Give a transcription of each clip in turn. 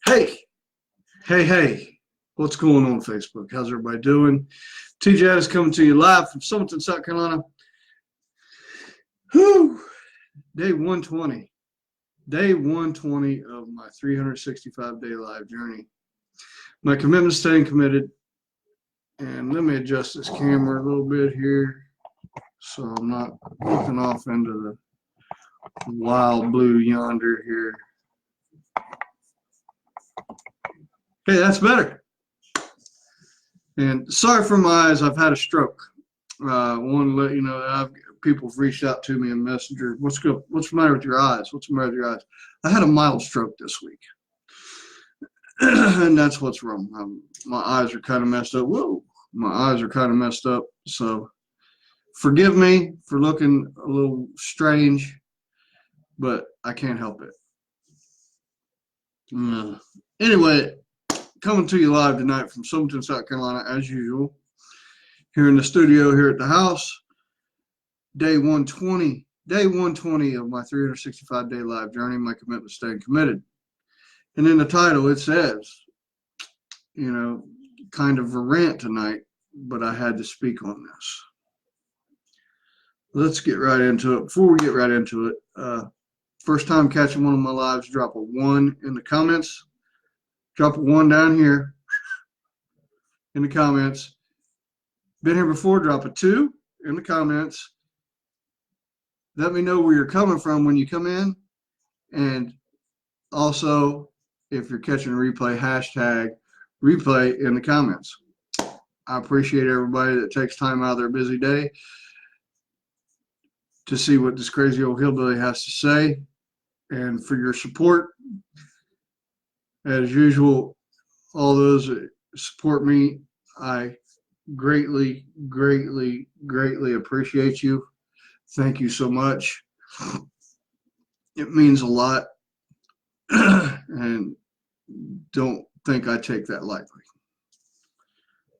Hey, hey, what's going on Facebook? How's everybody doing? TJ is coming to you live from Summerton, South Carolina. Whew, day 120. Day 120 of my 365-day live journey. My commitment to staying committed. And let me adjust this camera a little bit here so I'm not looking off into the wild blue yonder here. Okay, that's better. And sorry for my eyes, I've had a stroke. I want to let you know that people have reached out to me in Messenger. What's the matter with your eyes? What's the matter with your eyes? I had a mild stroke this week. And that's what's wrong. My eyes are kind of messed up. Whoa, my eyes are kind of messed up. So forgive me for looking a little strange, but I can't help it. Anyway, coming to you live tonight from Summerton, South Carolina, as usual. Here in the studio, here at the house. Day 120 of my 365-day live journey, my commitment to staying committed. And in the title, it says, kind of a rant tonight, but I had to speak on this. Let's get right into it. Before we get right into it, first time catching one of my lives, drop a 1 in the comments. Drop a 1 down here in the comments. Been here before, drop a 2 in the comments. Let me know where you're coming from when you come in. And also, if you're catching a replay, hashtag replay in the comments. I appreciate everybody that takes time out of their busy day to see what this crazy old hillbilly has to say, and for your support. As usual, all those that support me, I greatly appreciate you. Thank you so much. It means a lot, and don't think I take that lightly.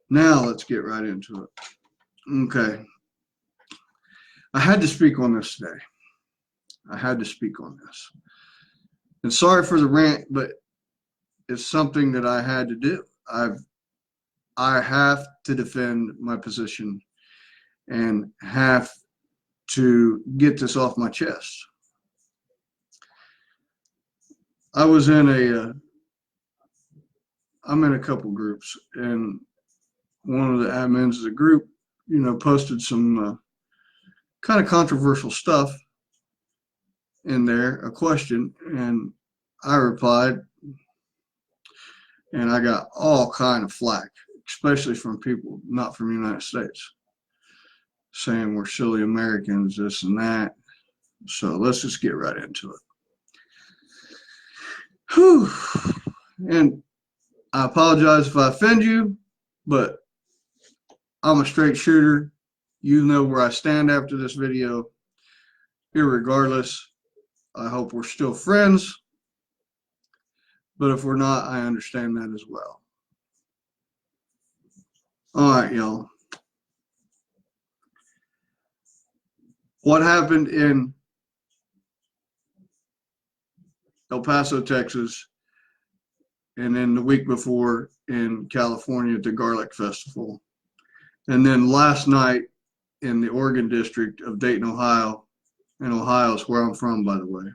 Now let's get right into it. Okay. I had to speak on this today. I had to speak on this. And sorry for the rant, but it's something that I had to do. I have to defend my position and have to get this off my chest. I'm in a couple groups, and one of the admins of the group, posted some kind of controversial stuff in there, a question, and I replied, and I got all kind of flack, especially from people not from the United States, saying we're silly Americans, this and that. So let's just get right into it. Whew. And I apologize if I offend you, but I'm a straight shooter. You know where I stand after this video. Irregardless, I hope we're still friends. But if we're not, I understand that as well. All right, y'all. What happened in El Paso, Texas, and then the week before in California at the Garlic Festival, and then last night in the Oregon district of Dayton, Ohio, and Ohio is where I'm from, by the way.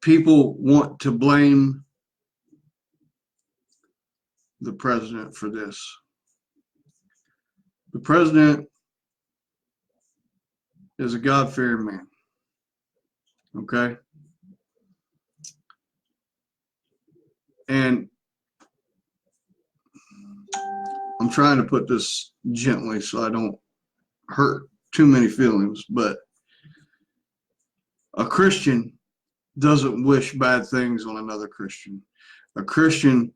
People want to blame the president for this. The president is a God-fearing man, okay? And I'm trying to put this gently so I don't hurt too many feelings, but a Christian doesn't wish bad things on another Christian. A Christian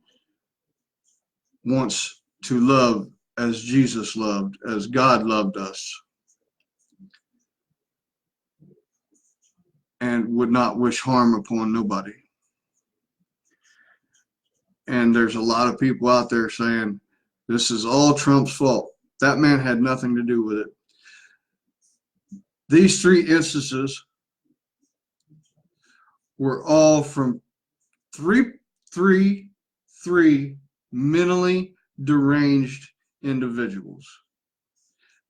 wants to love as Jesus loved, as God loved us, and would not wish harm upon nobody. And there's a lot of people out there saying, this is all Trump's fault. That man had nothing to do with it. These three instances were all from three mentally deranged individuals.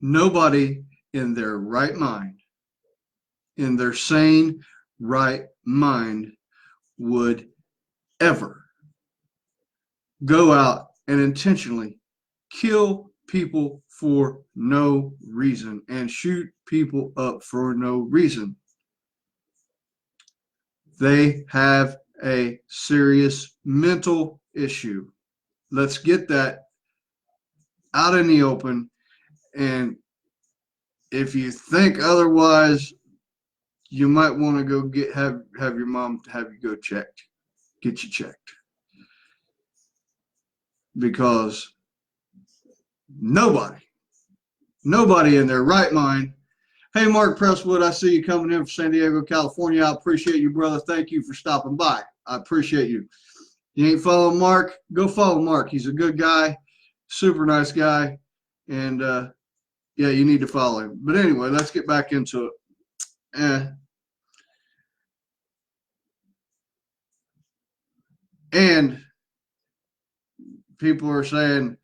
Nobody in their right mind, in their sane right mind, would ever go out and intentionally kill people for no reason and shoot people up for no reason. They have a serious mental issue. Let's get that out in the open. And if you think otherwise, you might want to go have your mom have you go checked, get you checked, because nobody in their right mind. Hey, Mark Presswood, I see you coming in from San Diego, California. I appreciate you, brother. Thank you for stopping by. I appreciate you. You ain't following Mark? Go follow Mark. He's a good guy, super nice guy, and yeah, you need to follow him. But anyway, let's get back into it. And people are saying,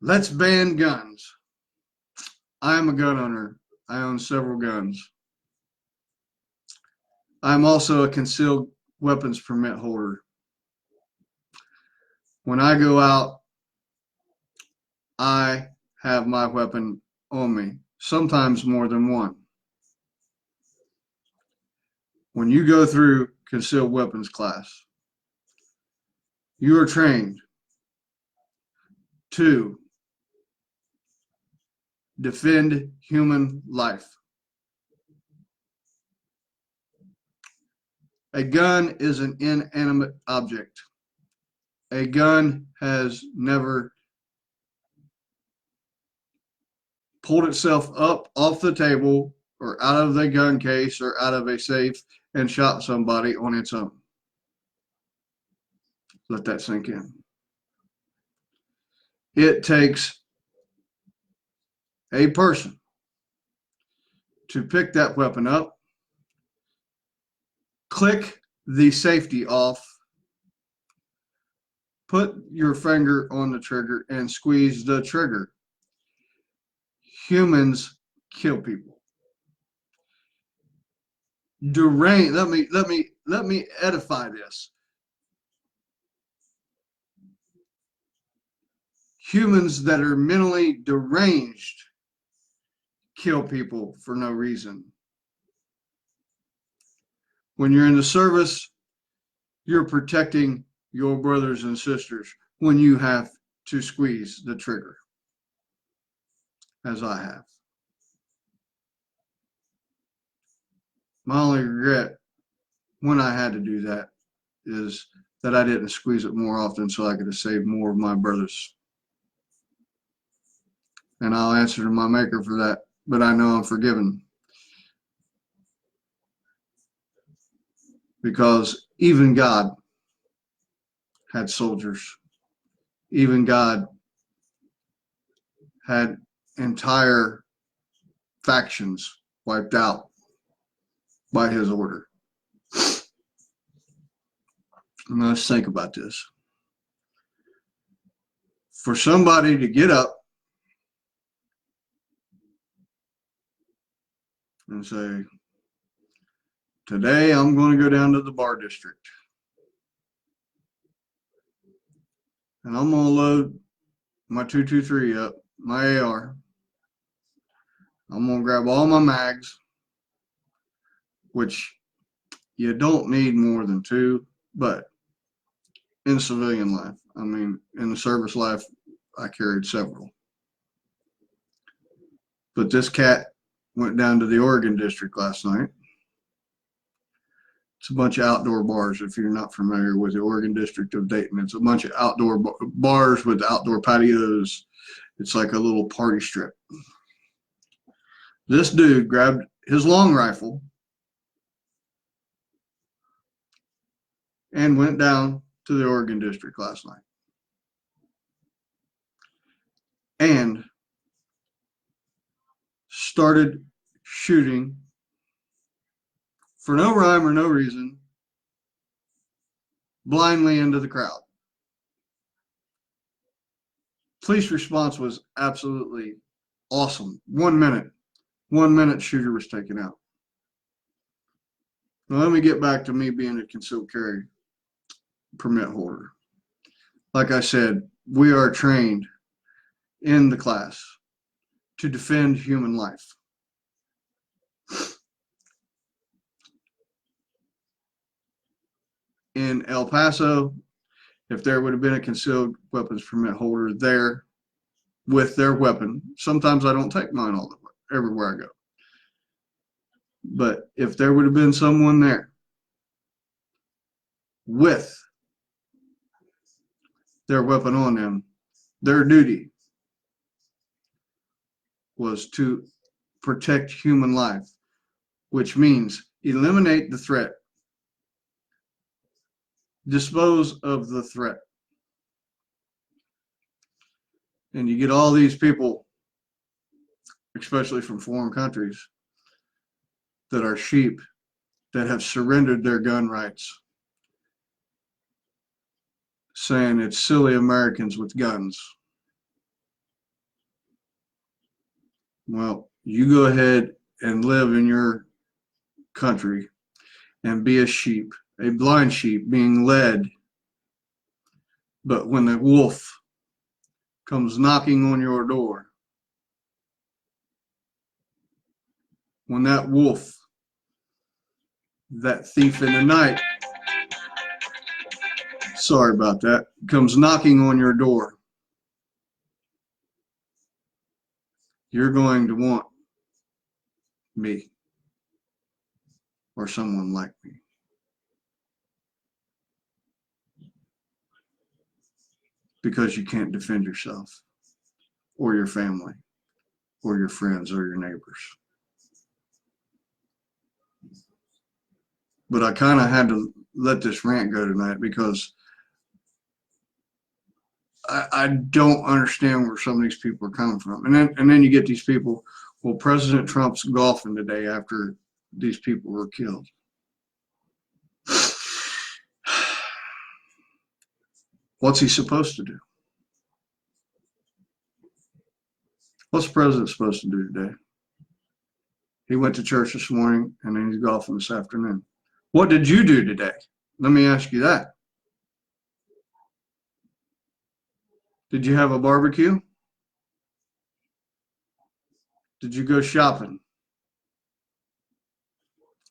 let's ban guns. I am a gun owner. I own several guns. I'm also a concealed weapons permit holder. When I go out, I have my weapon on me, sometimes more than one. When you go through concealed weapons class, you are trained to defend human life. A gun is an inanimate object. A gun has never pulled itself up off the table or out of the gun case or out of a safe and shot somebody on its own. Let that sink in. It takes a person to pick that weapon up, click the safety off, put your finger on the trigger and squeeze the trigger. Humans kill people. Deranged. Let me edify this. Humans that are mentally deranged kill people for no reason. When you're in the service, you're protecting your brothers and sisters when you have to squeeze the trigger, as I have. My only regret when I had to do that is that I didn't squeeze it more often so I could have saved more of my brothers. And I'll answer to my maker for that, but I know I'm forgiven. Because even God had soldiers. Even God had entire factions wiped out by his order. And let's think about this. For somebody to get up and say, today I'm going to go down to the bar district and I'm going to load my 223 up, my AR. I'm going to grab all my mags, which you don't need more than two, but in civilian life, I mean, in the service life, I carried several. But this cat went down to the Oregon district last night. It's a bunch of outdoor bars. If you're not familiar with the Oregon district of Dayton, it's a bunch of outdoor bars with outdoor patios. It's like a little party strip. This dude grabbed his long rifle and went down to the Oregon district last night. And started shooting for no rhyme or no reason, blindly into the crowd. Police response was absolutely awesome. 1 minute. 1 minute, shooter was taken out. Now let me get back to me being a concealed carry permit holder. Like I said, we are trained in the class to defend human life. In El Paso, if there would have been a concealed weapons permit holder there with their weapon, sometimes I don't take mine all the way, everywhere I go. But if there would have been someone there with their weapon on them, their duty was to protect human life, which means eliminate the threat, dispose of the threat. And you get all these people, especially from foreign countries, that are sheep, that have surrendered their gun rights, saying it's silly Americans with guns. Well, you go ahead and live in your country and be a sheep, a blind sheep being led. But when the wolf comes knocking on your door, when that wolf, that thief in the night, sorry about that, comes knocking on your door, you're going to want me or someone like me. Because you can't defend yourself or your family or your friends or your neighbors. But I kind of had to let this rant go tonight because I don't understand where some of these people are coming from. And then you get these people, well, President Trump's golfing today after these people were killed. What's he supposed to do? What's the president supposed to do today? He went to church this morning and then he's golfing this afternoon. What did you do today? Let me ask you that. Did you have a barbecue? Did you go shopping?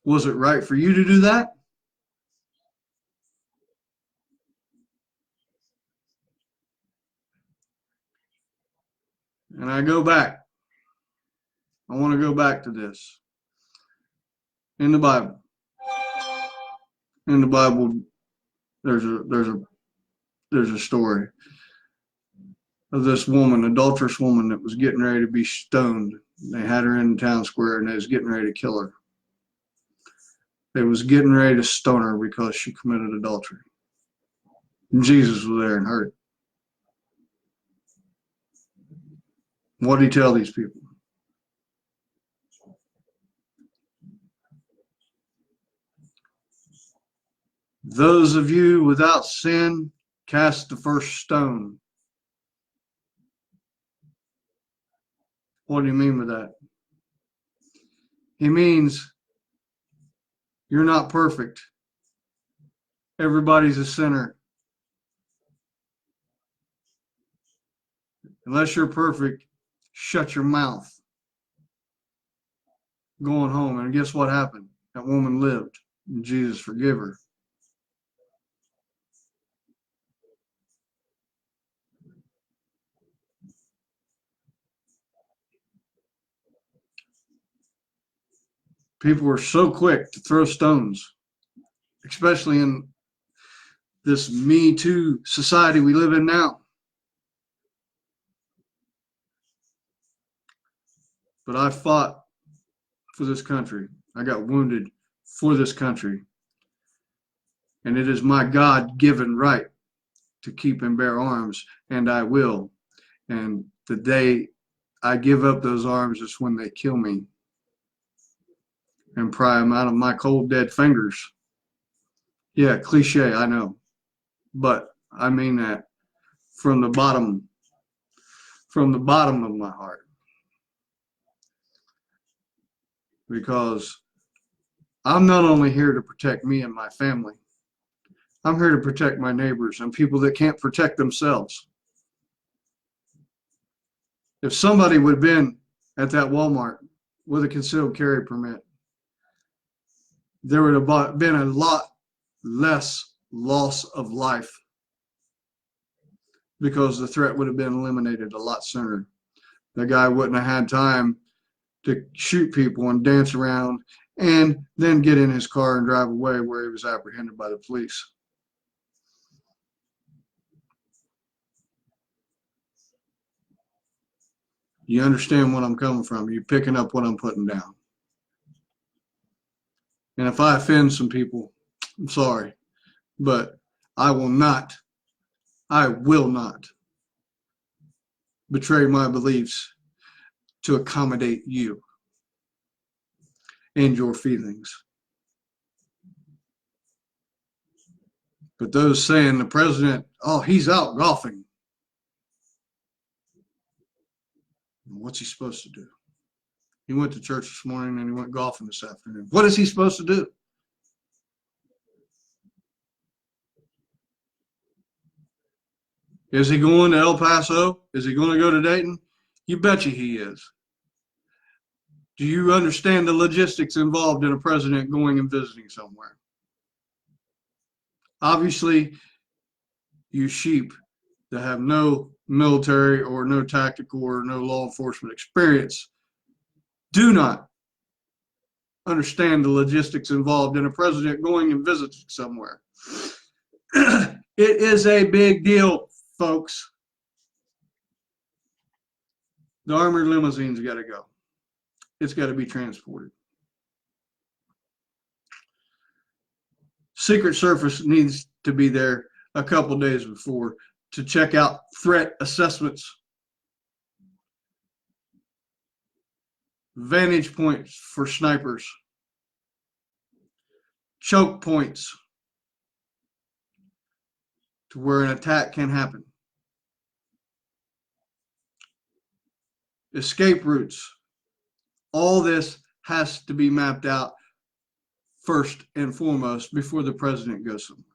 Was it right for you to do that? And I go back. I want to go back to this. In the Bible. In the Bible, there's a story of this woman, adulterous woman, that was getting ready to be stoned. They had her in the town square and they was getting ready to kill her. They was getting ready to stone her because she committed adultery. And Jesus was there and heard it. What did he tell these people? Those of you without sin, cast the first stone. What do you mean by that? He means you're not perfect. Everybody's a sinner. Unless you're perfect, shut your mouth. Going home. And guess what happened? That woman lived. And Jesus forgave her. People were so quick to throw stones, especially in this Me Too society we live in now. But I fought for this country. I got wounded for this country. And it is my God-given right to keep and bear arms, and I will. And the day I give up those arms is when they kill me. and pry them out of my cold, dead fingers. Yeah, cliche, I know. But I mean that from the bottom, of my heart. Because I'm not only here to protect me and my family, I'm here to protect my neighbors and people that can't protect themselves. If somebody would have been at that Walmart with a concealed carry permit, there would have been a lot less loss of life because the threat would have been eliminated a lot sooner. The guy wouldn't have had time to shoot people and dance around and then get in his car and drive away where he was apprehended by the police. You understand what I'm coming from. You're picking up what I'm putting down. And if I offend some people, I'm sorry, but I will not betray my beliefs to accommodate you and your feelings. But those saying the president, oh, he's out golfing. What's he supposed to do? He went to church this morning and he went golfing this afternoon. What is he supposed to do? Is he going to El Paso? Is he going to go to Dayton? You betcha he is. Do you understand the logistics involved in a president going and visiting somewhere? Obviously, you sheep that have no military or no tactical or no law enforcement experience do not understand the logistics involved in a president going and visiting somewhere. It is a big deal, folks. The armored limousine's got to go. It's got to be transported. Secret Service needs to be there a couple days before to check out threat assessments, vantage points for snipers, choke points to where an attack can happen, escape routes. All this has to be mapped out first and foremost before the president goes somewhere.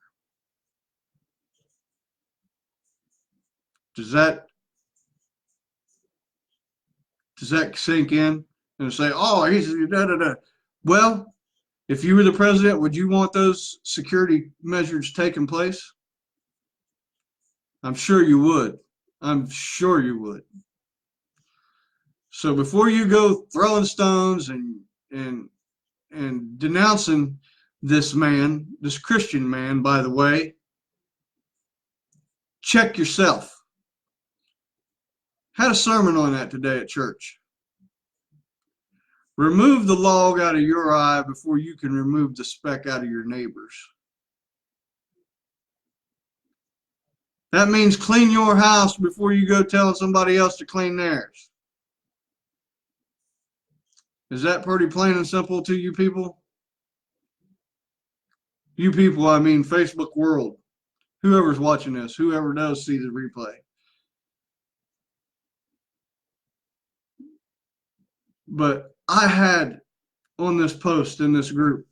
Does that sink in and say, oh, he's da da da? Well, if you were the president, would you want those security measures taking place? I'm sure you would. I'm sure you would. So before you go throwing stones and denouncing this man, this Christian man, by the way, check yourself. Had a sermon on that today at church. Remove the log out of your eye before you can remove the speck out of your neighbor's. That means clean your house before you go telling somebody else to clean theirs. Is that pretty plain and simple to you people? You people, I mean Facebook world. Whoever's watching this, whoever does see the replay. But I had on this post in this group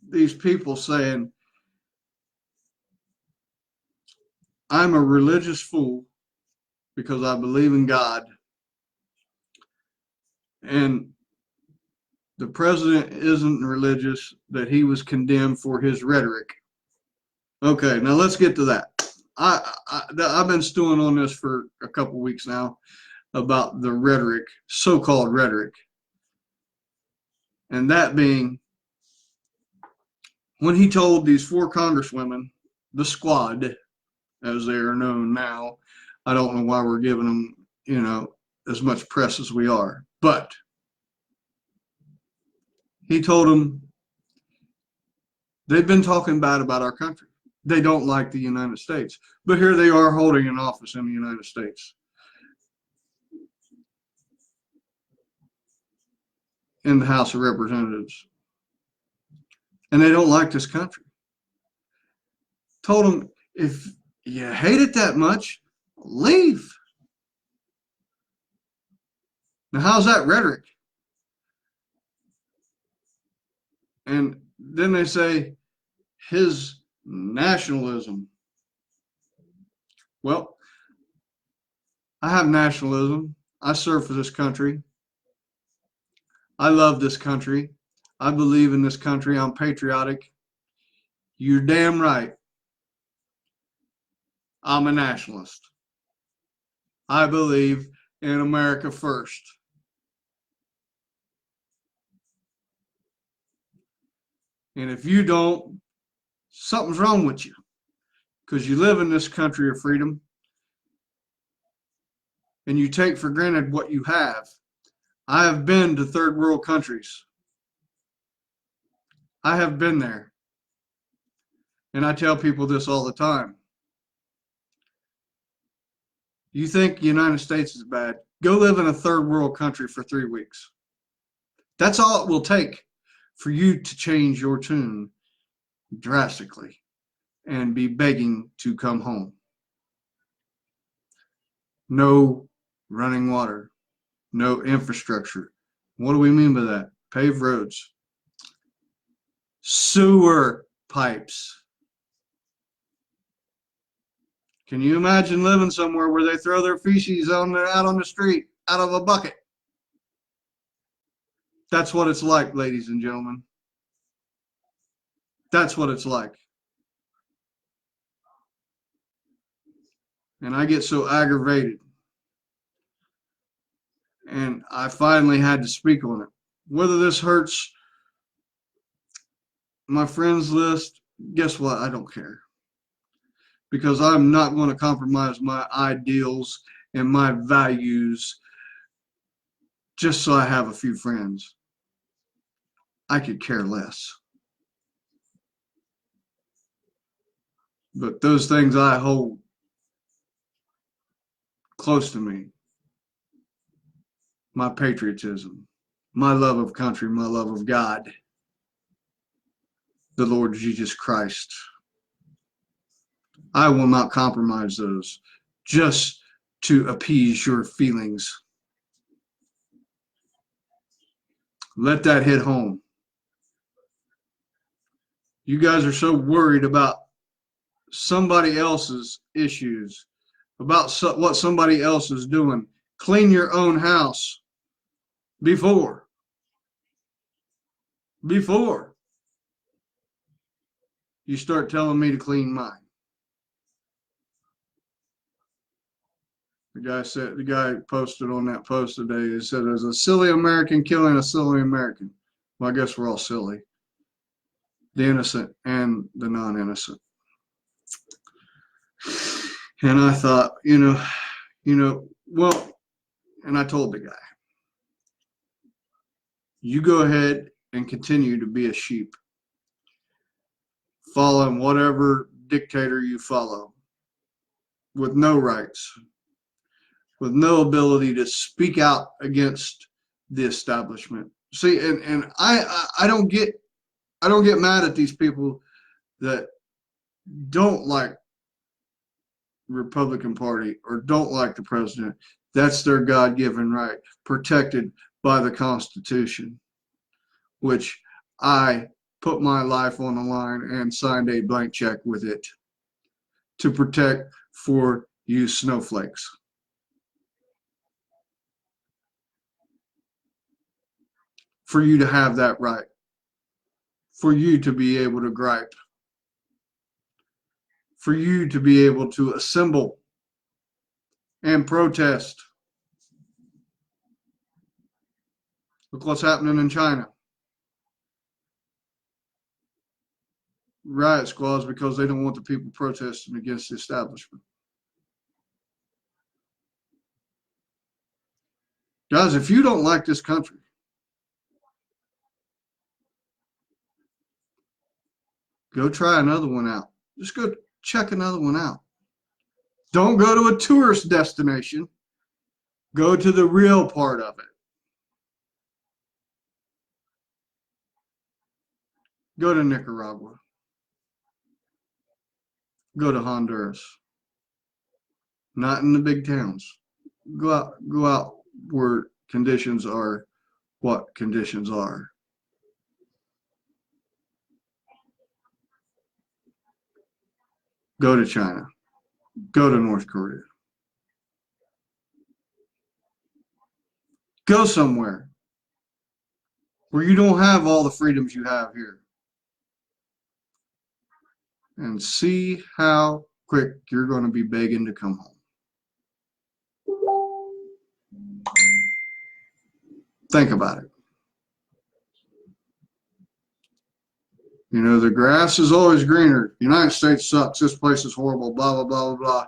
these people saying, I'm a religious fool because I believe in God. And the president isn't religious, that he was condemned for his rhetoric. Okay, now let's get to that. I've been stewing on this for a couple weeks now about the rhetoric, so-called rhetoric. And that being, when he told these 4 congresswomen, the squad, as they are known now, I don't know why we're giving them, as much press as we are, but he told them they've been talking bad about our country. They don't like the United States, but here they are holding an office in the United States. in the House of Representatives. And they don't like this country. Told them, if you hate it that much, leave. Now, how's that rhetoric? And then they say his nationalism. Well, I have nationalism. I serve for this country. I love this country. I believe in this country. I'm patriotic. You're damn right. I'm a nationalist. I believe in America first. And if you don't, something's wrong with you, because you live in this country of freedom and you take for granted what you have. I have been to third world countries. I have been there. And I tell people this all the time. You think the United States is bad? Go live in a third world country for 3 weeks. That's all it will take for you to change your tune drastically and be begging to come home. No running water, no infrastructure. What do we mean by that? Paved roads, sewer pipes. Can you imagine living somewhere where they throw their feces out on the street out of a bucket? That's what it's like, ladies and gentlemen. That's what it's like. And I get so aggravated. And I finally had to speak on it. Whether this hurts my friends list, guess what? I don't care. Because I'm not going to compromise my ideals and my values just so I have a few friends. I could care less. But those things I hold close to me, my patriotism, my love of country, my love of God, the Lord Jesus Christ, I will not compromise those just to appease your feelings. Let that hit home. You guys are so worried about somebody else's issues, about what somebody else is doing. Clean your own house before you start telling me to clean mine. The guy posted on that post today, he said, there's a silly American killing a silly American. Well, I guess we're all silly. The innocent and the non-innocent. And I thought, well, and I told the guy, you go ahead and continue to be a sheep, following whatever dictator you follow, with no rights, with no ability to speak out against the establishment. See, and I don't get mad at these people that don't like Republican Party or don't like the president. That's their God-given right, protected by the Constitution, which I put my life on the line and signed a blank check with it to protect for you snowflakes. For you to have that right, for you to be able to gripe, for you to be able to assemble and protest. Look what's happening in China. Riot squads because they don't want the people protesting against the establishment. Guys, if you don't like this country, go try another one out. Just go check another one out. Don't go to a tourist destination. Go to the real part of it. Go to Nicaragua. Go to Honduras. Not in the big towns. Go out where conditions are what conditions are. Go to China. Go to North Korea. Go somewhere where you don't have all the freedoms you have here. And see how quick you're going to be begging to come home. Think about it. You know, the grass is always greener. The United States sucks. This place is horrible. Blah, blah, blah, blah, blah.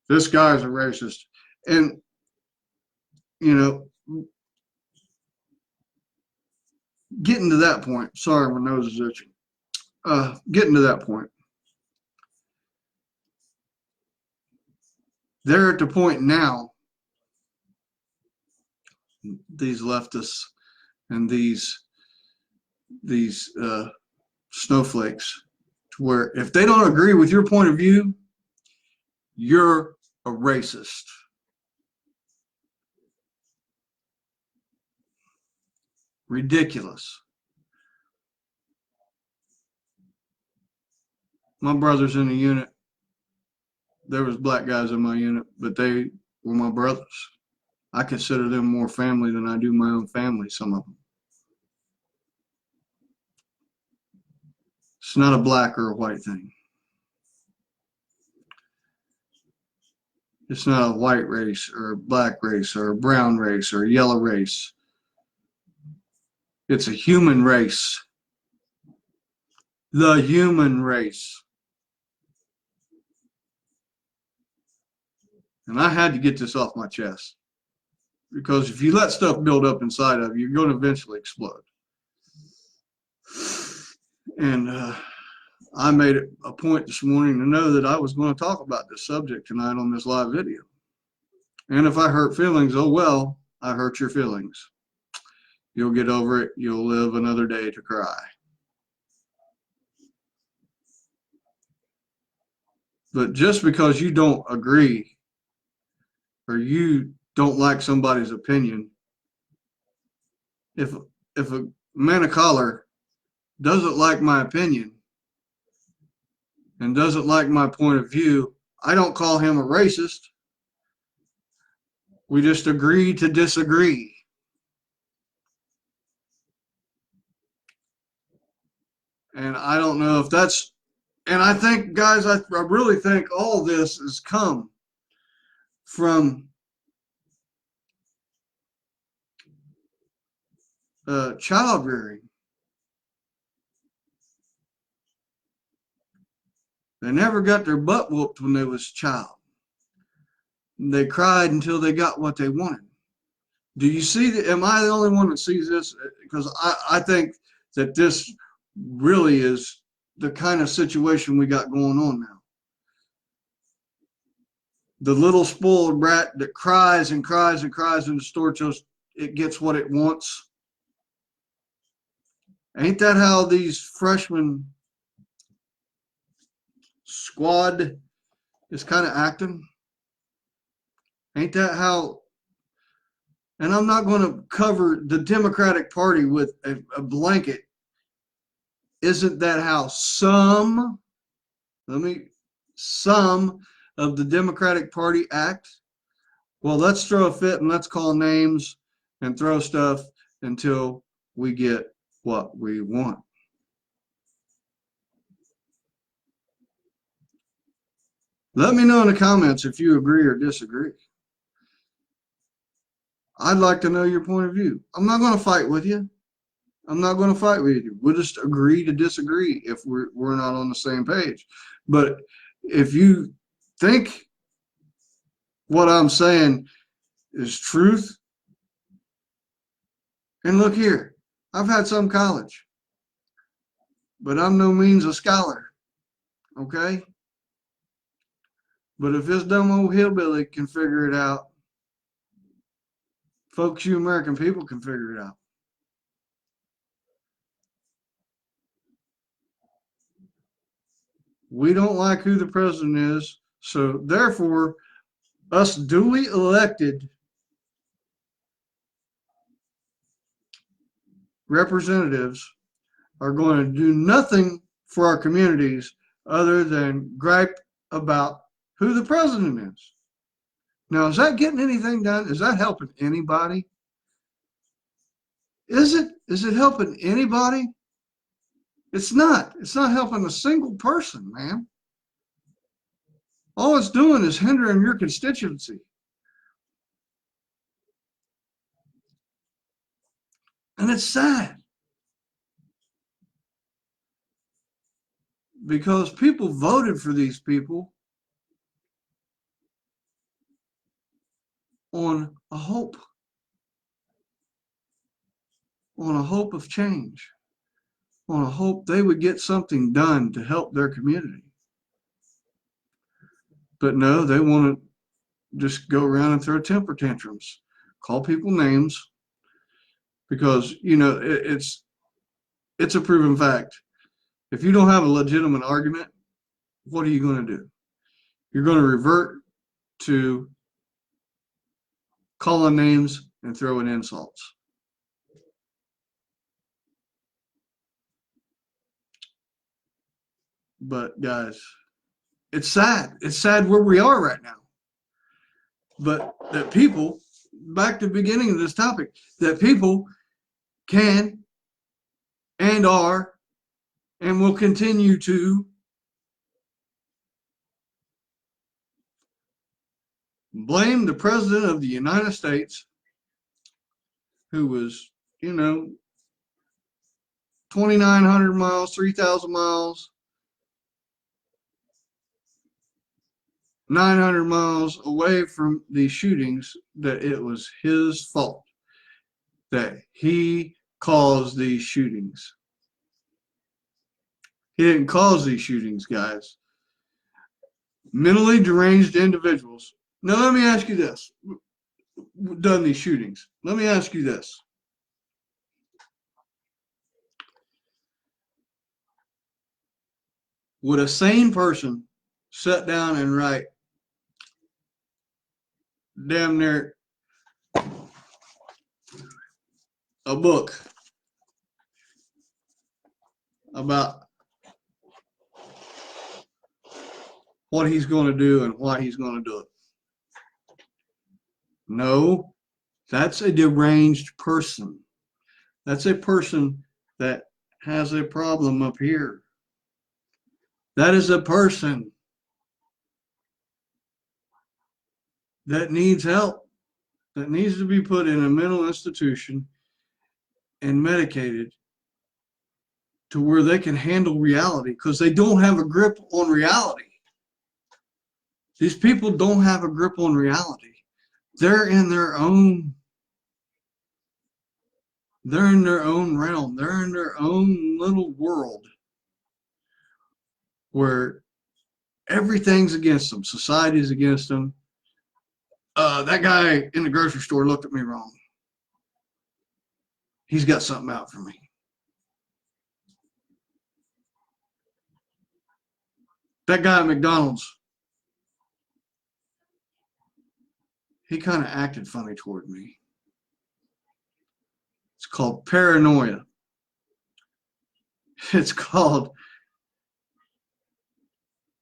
This guy's a racist. And, you know, getting to that point. Sorry, my nose is itching. Getting to that point. They're at the point now, these leftists and these snowflakes, to where if they don't agree with your point of view, you're a racist. Ridiculous. My brother's in the unit. There was black guys in my unit, but they were my brothers. I consider them more family than I do my own family, some of them. It's not a black or a white thing. It's not a white race or a black race or a brown race or a yellow race. It's a human race. The human race. And I had to get this off my chest. Because if you let stuff build up inside of you, you're going to eventually explode. And I made it a point this morning to know that I was going to talk about this subject tonight on this live video. And if I hurt feelings, oh well, I hurt your feelings. You'll get over it. You'll live another day to cry. But just because you don't agree or you don't like somebody's opinion, if a man of color doesn't like my opinion and doesn't like my point of view, I don't call him a racist. We just agree to disagree. And I don't know if that's, and I think, guys, I really think all this has come from child rearing. They never got their butt whooped when they was a child. They cried until they got what they wanted. Do you see that? Am I the only one that sees this? Because I think that this really is the kind of situation we got going on now. The little spoiled brat that cries and cries and cries in the store till it gets what it wants. Ain't that how these freshman squad is kind of acting? Ain't that how? And I'm not going to cover the Democratic Party with a blanket. Isn't that how some of the Democratic Party act? Well, let's throw a fit and let's call names and throw stuff until we get what we want. Let me know in the comments if you agree or disagree. I'd like to know your point of view. I'm not going to fight with you. I'm not going to fight with you. We'll just agree to disagree if we're not on the same page. But if you think what I'm saying is truth, and look here, I've had some college, but I'm no means a scholar, okay? But if this dumb old hillbilly can figure it out, folks, you American people can figure it out. We don't like who the president is, so therefore, us duly elected representatives are going to do nothing for our communities other than gripe about who the president is. Now, is that getting anything done? Is that helping anybody? Is it? Is it helping anybody? It's not. It's not helping a single person, man. All it's doing is hindering your constituency. And it's sad. Because people voted for these people on a hope of change, on a hope they would get something done to help their community. But no, they want to just go around and throw temper tantrums, call people names, because, you know, it's a proven fact. If you don't have a legitimate argument, what are you going to do? You're going to revert to calling names and throwing insults. But guys, it's sad. It's sad where we are right now. But that people, back to the beginning of this topic, that people can and are and will continue to blame the president of the United States, who was, you know, 2,900 miles, 3,000 miles, 900 miles away from these shootings, that it was his fault, that he caused these shootings. He didn't cause these shootings, guys. Mentally deranged individuals. Now, let me ask you this. Done these shootings. Let me ask you this. Would a sane person sit down and write damn near a book about what he's going to do and why he's going to do it? No, that's a deranged person. That's a person that has a problem up here. That is a person that needs help, that needs to be put in a mental institution and medicated to where they can handle reality, because they don't have a grip on reality. These people don't have a grip on reality. They're in their own realm. They're in their own little world where everything's against them. Society's against them. That guy in the grocery store looked at me wrong. He's got something out for me. That guy at McDonald's, he kind of acted funny toward me. It's called paranoia. It's called,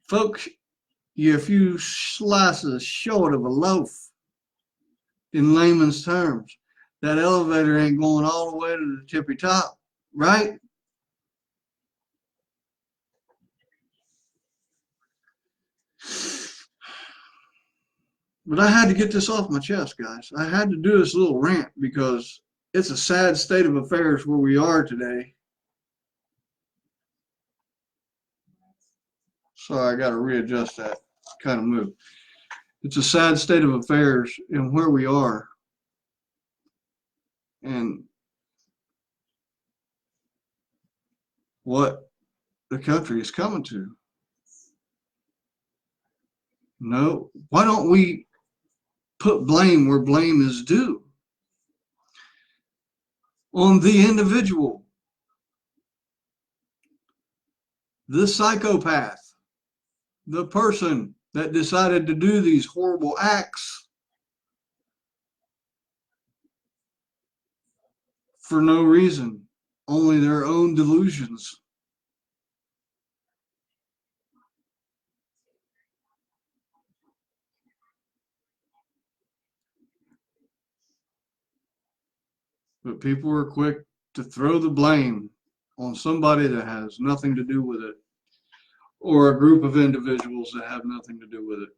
folks, you're a few slices short of a loaf, in layman's terms. That elevator ain't going all the way to the tippy top, right? But I had to get this off my chest, guys. I had to do this little rant because it's a sad state of affairs where we are today. Sorry, I got to readjust that kind of move. It's a sad state of affairs in where we are. And what the country is coming to. No, why don't we put blame where blame is due? On the individual, the psychopath, the person that decided to do these horrible acts for no reason, only their own delusions. But people are quick to throw the blame on somebody that has nothing to do with it, or a group of individuals that have nothing to do with it.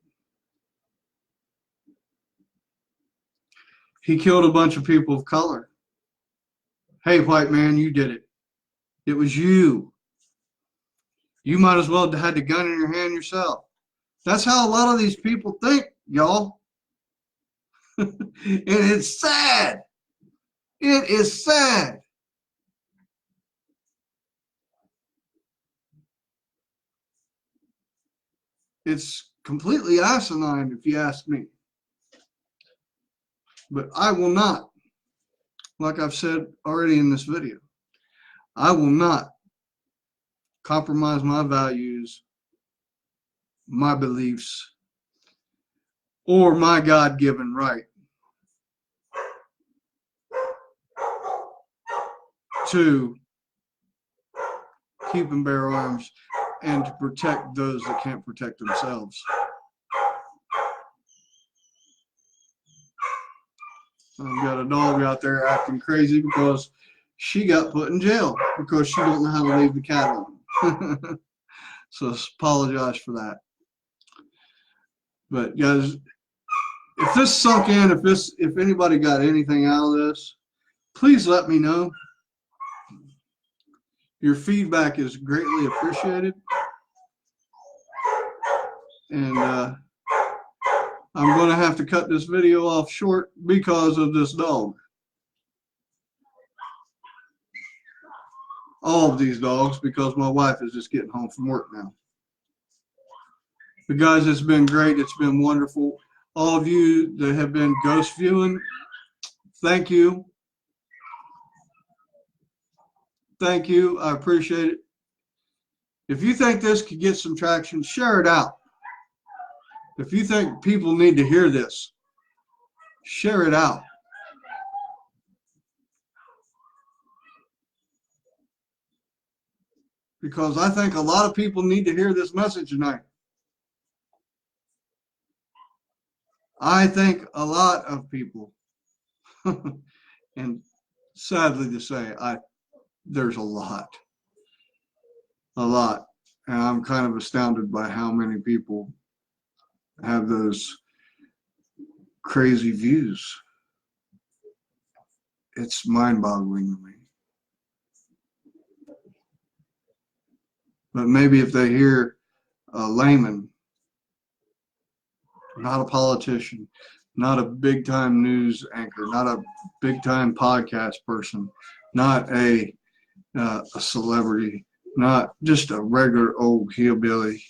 He killed a bunch of people of color. Hey, white man, you did it. It was you. You might as well have had the gun in your hand yourself. That's how a lot of these people think, y'all. And it's sad. It is sad. It's completely asinine, if you ask me. But I will not, like I've said already in this video, I will not compromise my values, my beliefs, or my God-given right to keep and bear arms and to protect those that can't protect themselves. I've got a dog out there acting crazy because she got put in jail because she don't know how to leave the cat alone. So apologize for that. But guys, if this sunk in, if anybody got anything out of this, please let me know. Your feedback is greatly appreciated. And I'm going to have to cut this video off short because of this dog. All of these dogs, because my wife is just getting home from work now. But guys, it's been great. It's been wonderful. All of you that have been ghost viewing, thank you. Thank you. I appreciate it. If you think this could get some traction, share it out. If you think people need to hear this, share it out. Because I think a lot of people need to hear this message tonight. I think a lot of people, and sadly to say, there's a lot. And I'm kind of astounded by how many people have those crazy views. It's mind-boggling to me. But maybe if they hear a layman, not a politician, not a big-time news anchor, not a big-time podcast person, not a celebrity, not just a regular old hillbilly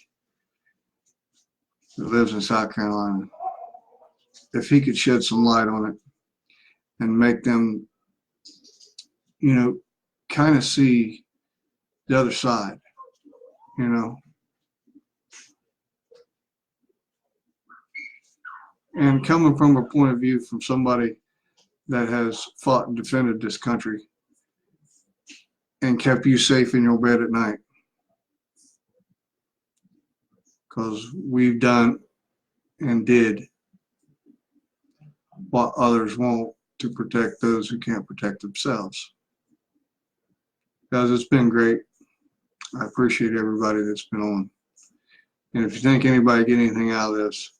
that lives in South Carolina, if he could shed some light on it and make them, kind of see the other side, And coming from a point of view from somebody that has fought and defended this country and kept you safe in your bed at night. Because we've done and did what others won't to protect those who can't protect themselves. Guys, it's been great. I appreciate everybody that's been on. And if you think anybody get anything out of this,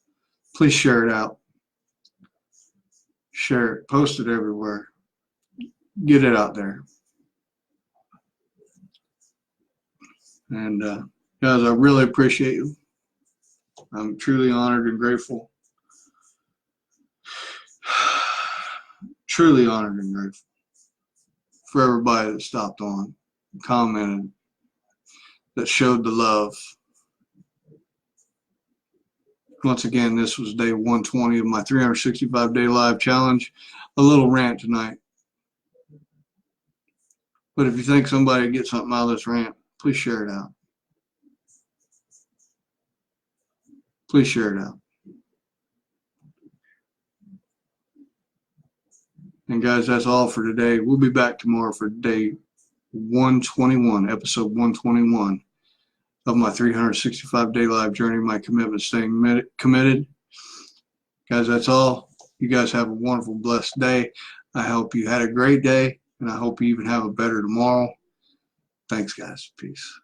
please share it out. Share it. Post it everywhere. Get it out there. And guys, I really appreciate you. I'm truly honored and grateful. Truly honored and grateful for everybody that stopped on, commented, that showed the love. Once again, this was day 120 of my 365-day live challenge. A little rant tonight. But if you think somebody gets something out of this rant, please share it out. Please share it out. And guys, that's all for today. We'll be back tomorrow for day 121, episode 121 of my 365-day life journey, my commitment, staying committed. Guys, that's all. You guys have a wonderful, blessed day. I hope you had a great day, and I hope you even have a better tomorrow. Thanks, guys. Peace.